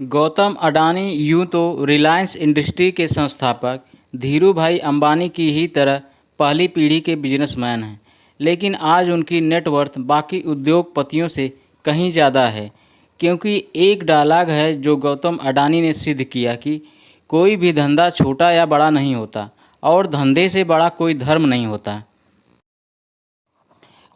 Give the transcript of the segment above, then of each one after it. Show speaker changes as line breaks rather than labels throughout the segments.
गौतम अडानी यूं तो रिलायंस इंडस्ट्री के संस्थापक धीरूभाई अंबानी की ही तरह पहली पीढ़ी के बिजनेसमैन हैं, लेकिन आज उनकी नेटवर्थ बाकी उद्योगपतियों से कहीं ज़्यादा है। क्योंकि एक डायलॉग है जो गौतम अडानी ने सिद्ध किया कि कोई भी धंधा छोटा या बड़ा नहीं होता और धंधे से बड़ा कोई धर्म नहीं होता।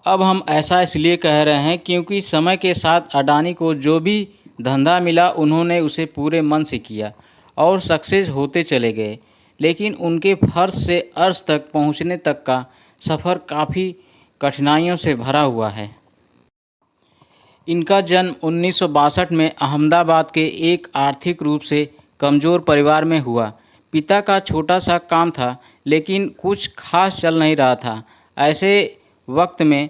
अब हम ऐसा इसलिए कह रहे हैं क्योंकि समय के साथ अडानी को जो भी धंधा मिला उन्होंने उसे पूरे मन से किया और सक्सेस होते चले गए। लेकिन उनके फर्श से अर्श तक पहुंचने तक का सफ़र काफ़ी कठिनाइयों से भरा हुआ है। इनका जन्म 1962 में अहमदाबाद के एक आर्थिक रूप से कमज़ोर परिवार में हुआ। पिता का छोटा सा काम था, लेकिन कुछ खास चल नहीं रहा था। ऐसे वक्त में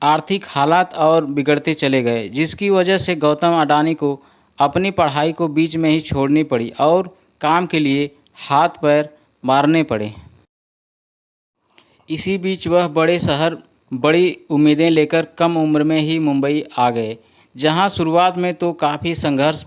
आर्थिक हालात और बिगड़ते चले गए, जिसकी वजह से गौतम अडानी को अपनी पढ़ाई को बीच में ही छोड़नी पड़ी और काम के लिए हाथ पैर मारने पड़े। इसी बीच वह बड़े शहर बड़ी उम्मीदें लेकर कम उम्र में ही मुंबई आ गए, जहां शुरुआत में तो काफ़ी संघर्ष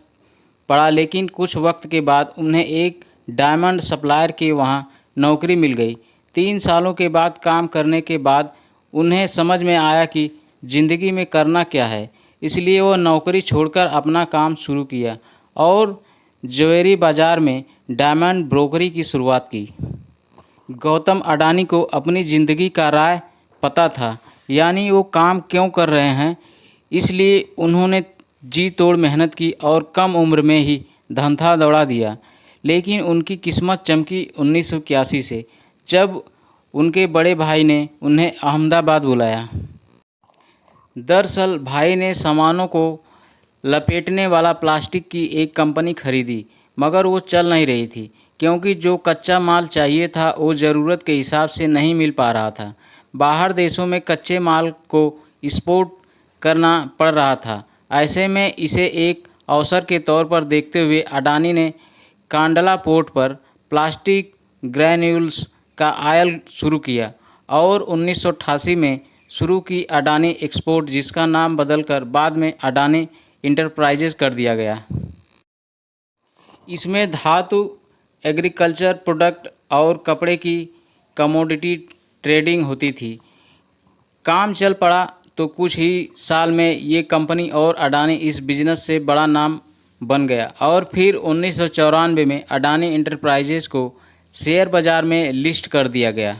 पड़ा, लेकिन कुछ वक्त के बाद उन्हें एक डायमंड सप्लायर के वहां नौकरी मिल गई। 3 सालों के बाद काम करने के बाद उन्हें समझ में आया कि ज़िंदगी में करना क्या है, इसलिए वह नौकरी छोड़कर अपना काम शुरू किया और ज्वेलरी बाज़ार में डायमंड ब्रोकरी की शुरुआत की। गौतम अडानी को अपनी ज़िंदगी का राह पता था, यानी वो काम क्यों कर रहे हैं, इसलिए उन्होंने जी तोड़ मेहनत की और कम उम्र में ही धंधा दौड़ा दिया। लेकिन उनकी किस्मत चमकी 1981 से, जब उनके बड़े भाई ने उन्हें अहमदाबाद बुलाया। दरअसल भाई ने सामानों को लपेटने वाला प्लास्टिक की एक कंपनी खरीदी, मगर वो चल नहीं रही थी क्योंकि जो कच्चा माल चाहिए था वो ज़रूरत के हिसाब से नहीं मिल पा रहा था। बाहर देशों में कच्चे माल को एक्सपोर्ट करना पड़ रहा था। ऐसे में इसे एक अवसर के तौर पर देखते हुए अडानी ने कांडला पोर्ट पर प्लास्टिक ग्रैन्यूल्स का आयल शुरू किया और 1988 में शुरू की अडानी एक्सपोर्ट, जिसका नाम बदलकर बाद में अडानी इंटरप्राइजेज कर दिया गया। इसमें धातु, एग्रीकल्चर प्रोडक्ट और कपड़े की कमोडिटी ट्रेडिंग होती थी। काम चल पड़ा तो कुछ ही साल में ये कंपनी और अडानी इस बिज़नेस से बड़ा नाम बन गया और फिर 1994 में अडानी इंटरप्राइजेज को शेयर बाज़ार में लिस्ट कर दिया गया।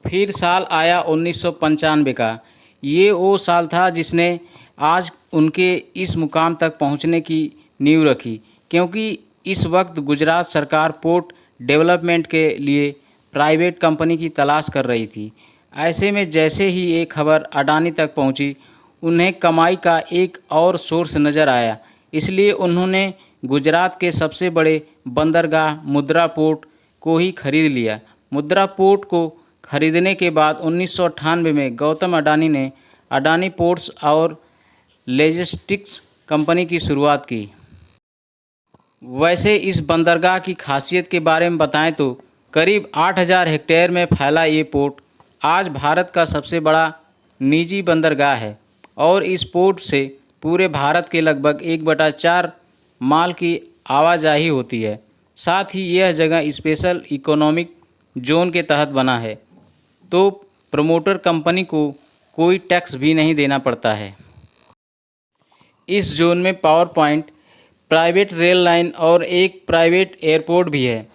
फिर साल आया 1995 का। ये वो साल था जिसने आज उनके इस मुकाम तक पहुंचने की नींव रखी, क्योंकि इस वक्त गुजरात सरकार पोर्ट डेवलपमेंट के लिए प्राइवेट कंपनी की तलाश कर रही थी। ऐसे में जैसे ही ये खबर अडानी तक पहुंची, उन्हें कमाई का एक और सोर्स नज़र आया। इसलिए उन्होंने गुजरात के सबसे बड़े बंदरगाह मुद्रा पोर्ट को ही खरीद लिया। मुद्रा पोर्ट को खरीदने के बाद 1998 में गौतम अडानी ने अडानी पोर्ट्स और लॉजिस्टिक्स कंपनी की शुरुआत की। वैसे इस बंदरगाह की खासियत के बारे में बताएं तो करीब 8000 हेक्टेयर में फैला ये पोर्ट आज भारत का सबसे बड़ा निजी बंदरगाह है और इस पोर्ट से पूरे भारत के लगभग 1/4 माल की आवाजाही होती है। साथ ही यह जगह स्पेशल इकोनॉमिक जोन के तहत बना है, तो प्रमोटर कंपनी को कोई टैक्स भी नहीं देना पड़ता है। इस जोन में power point, private rail line और एक प्राइवेट एयरपोर्ट भी है।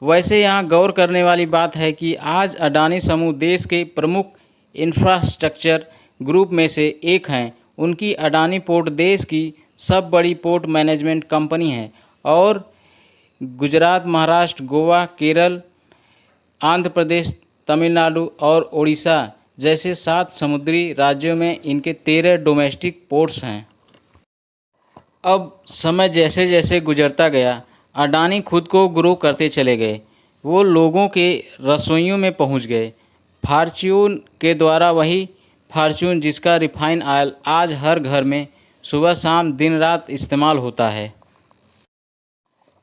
वैसे यहाँ गौर करने वाली बात है कि आज अडानी समूह देश के प्रमुख इंफ्रास्ट्रक्चर ग्रुप में से एक हैं। उनकी अडानी पोर्ट देश की सब बड़ी पोर्ट मैनेजमेंट कंपनी है और गुजरात, महाराष्ट्र, गोवा, केरल, आंध्र प्रदेश, तमिलनाडु और ओडिशा जैसे 7 समुद्री राज्यों में इनके 13 डोमेस्टिक पोर्ट्स हैं। अब समय जैसे जैसे गुजरता गया, अडानी खुद को ग्रो करते चले गए। वो लोगों के रसोइयों में पहुंच गए। फॉर्च्यून के द्वारा, वही फॉर्च्यून जिसका रिफाइन ऑयल आज हर घर में सुबह शाम दिन रात इस्तेमाल होता है।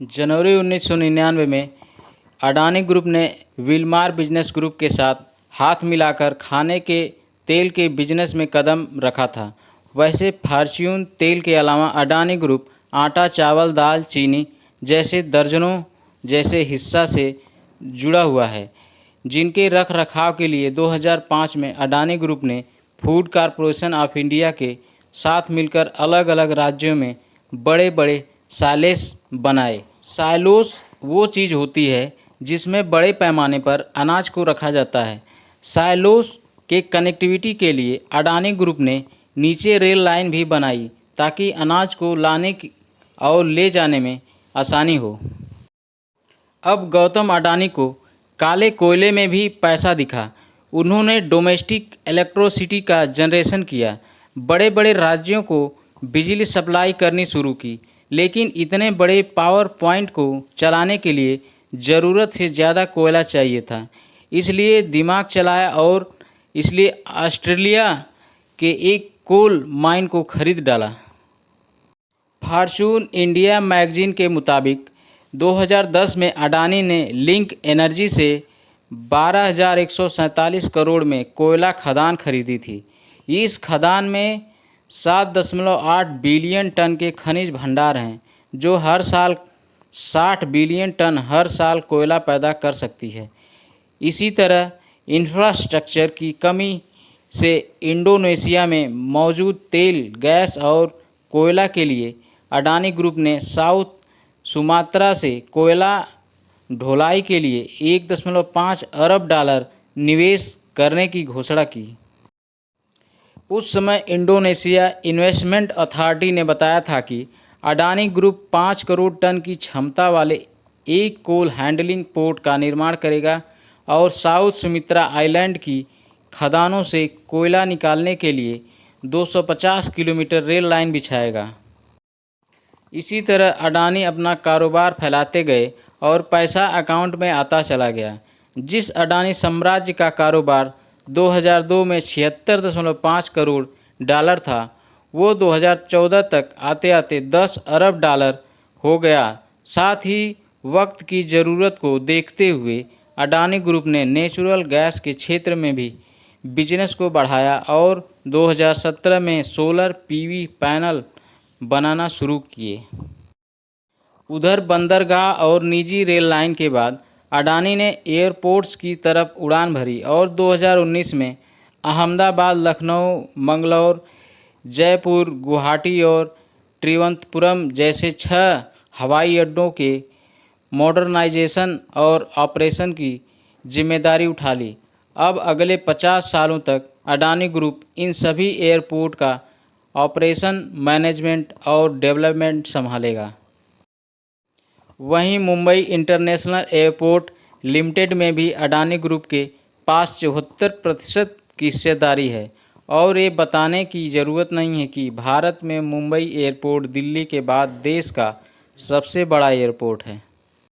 जनवरी 1999 में अडानी ग्रुप ने विलमार बिजनेस ग्रुप के साथ हाथ मिलाकर खाने के तेल के बिजनेस में कदम रखा था। वैसे फॉर्च्यून तेल के अलावा अडानी ग्रुप आटा, चावल, दाल, चीनी जैसे दर्जनों जैसे हिस्सा से जुड़ा हुआ है, जिनके रख रखाव के लिए 2005 में अडानी ग्रुप ने फूड कॉरपोरेशन ऑफ इंडिया के साथ मिलकर अलग अलग राज्यों में बड़े बड़े साइलोस बनाए। साइलोस वो चीज़ होती है जिसमें बड़े पैमाने पर अनाज को रखा जाता है। साइलोस के कनेक्टिविटी के लिए अडानी ग्रुप ने नीचे रेल लाइन भी बनाई ताकि अनाज को लाने और ले जाने में आसानी हो। अब गौतम अडानी को काले कोयले में भी पैसा दिखा। उन्होंने डोमेस्टिक इलेक्ट्रिसिटी का जनरेशन किया, बड़े बड़े राज्यों को बिजली सप्लाई करनी शुरू की, लेकिन इतने बड़े पावर पॉइंट को चलाने के लिए ज़रूरत से ज़्यादा कोयला चाहिए था। इसलिए दिमाग चलाया और इसलिए ऑस्ट्रेलिया के एक कोल माइन को खरीद डाला। फॉर्च्यून इंडिया मैगजीन के मुताबिक 2010 में अडानी ने लिंक एनर्जी से 12,147 करोड़ में कोयला खदान खरीदी थी। इस खदान में 7.8 बिलियन टन के खनिज भंडार हैं, जो हर साल 60 बिलियन टन हर साल कोयला पैदा कर सकती है। इसी तरह इंफ्रास्ट्रक्चर की कमी से इंडोनेशिया में मौजूद तेल, गैस और कोयला के लिए अडानी ग्रुप ने साउथ सुमात्रा से कोयला ढुलाई के लिए 1.5 अरब डॉलर निवेश करने की घोषणा की। उस समय इंडोनेशिया इन्वेस्टमेंट अथॉरिटी ने बताया था कि अडानी ग्रुप 5 करोड़ टन की क्षमता वाले एक कोल हैंडलिंग पोर्ट का निर्माण करेगा और साउथ सुमित्रा आइलैंड की खदानों से कोयला निकालने के लिए 250 किलोमीटर रेल लाइन बिछाएगा। इसी तरह अडानी अपना कारोबार फैलाते गए और पैसा अकाउंट में आता चला गया। जिस अडानी साम्राज्य का कारोबार 2002 में 76.5 करोड़ डॉलर था, वो 2014 तक आते आते 10 अरब डॉलर हो गया। साथ ही वक्त की ज़रूरत को देखते हुए अडानी ग्रुप ने नेचुरल गैस के क्षेत्र में भी बिजनेस को बढ़ाया और 2017 में सोलर पीवी पैनल बनाना शुरू किए। उधर बंदरगाह और निजी रेल लाइन के बाद अडानी ने एयरपोर्ट्स की तरफ उड़ान भरी और 2019 में अहमदाबाद, लखनऊ, मंगलौर, जयपुर, गुवाहाटी और त्रिवंतपुरम जैसे 6 हवाई अड्डों के मॉडर्नाइजेशन और ऑपरेशन की जिम्मेदारी उठा ली। अब अगले 50 सालों तक अडानी ग्रुप इन सभी एयरपोर्ट का ऑपरेशन, मैनेजमेंट और डेवलपमेंट संभालेगा। वहीं मुंबई इंटरनेशनल एयरपोर्ट लिमिटेड में भी अडानी ग्रुप के पास 74% की हिस्सेदारी है और ये बताने की ज़रूरत नहीं है कि भारत में मुंबई एयरपोर्ट दिल्ली के बाद देश का सबसे बड़ा एयरपोर्ट है।